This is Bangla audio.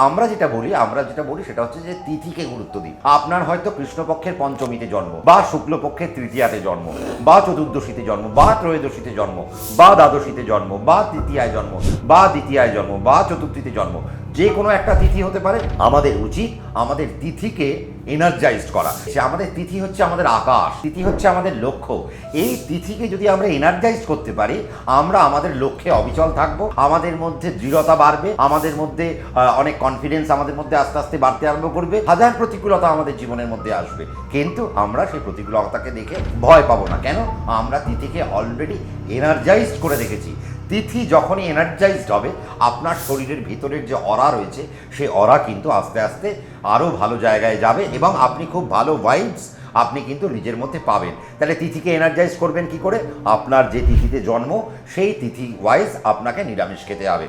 আমরা যেটা বলি সেটা হচ্ছে যে তিথিকে গুরুত্ব দিন। আপনার হয়তো কৃষ্ণপক্ষের পঞ্চমীতে জন্ম, বা শুক্লপক্ষের তৃতীয়াতে জন্ম, বা চতুর্দশীতে জন্ম, বা ত্রয়োদশীতে জন্ম, বা দ্বাদশীতে জন্ম, বা তৃতীয়ায় জন্ম, বা দ্বিতীয়ায় জন্ম, বা চতুর্থীতে জন্ম, যে কোনো একটা তিথি হতে পারে। আমাদের উচিত আমাদের তিথিকে এনার্জাইজড করা। সে আমাদের তিথি হচ্ছে আমাদের আকাশ, তিথি হচ্ছে আমাদের লক্ষ্য। এই তিথিকে যদি আমরা এনার্জাইজ করতে পারি, আমরা আমাদের লক্ষ্যে অবিচল থাকবো, আমাদের মধ্যে দৃঢ়তা বাড়বে, আমাদের মধ্যে অনেক কনফিডেন্স আমাদের মধ্যে আস্তে আস্তে বাড়তে আরম্ভ করবে। হাজার প্রতিকূলতা আমাদের জীবনের মধ্যে আসবে, কিন্তু আমরা সেই প্রতিকূলতাকে দেখে ভয় পাবো না। কেন? আমরা তিথিকে অলরেডি এনার্জাইজড করে রেখেছি। তিথি যখনই এনার্জাইজড হবে, আপনার শরীরের ভিতরের যে অরা রয়েছে, সেই অরা কিন্তু আস্তে আস্তে আরও ভালো জায়গায় যাবে এবং আপনি খুব ভালো ভাইবস আপনি কিন্তু নিজের মধ্যে পাবেন। তাহলে তিথিকে এনার্জাইজ করবেন কি করে? আপনার যে তিথিতে জন্ম, সেই তিথি ওয়াইজ আপনাকে নিরামিষ খেতে হবে।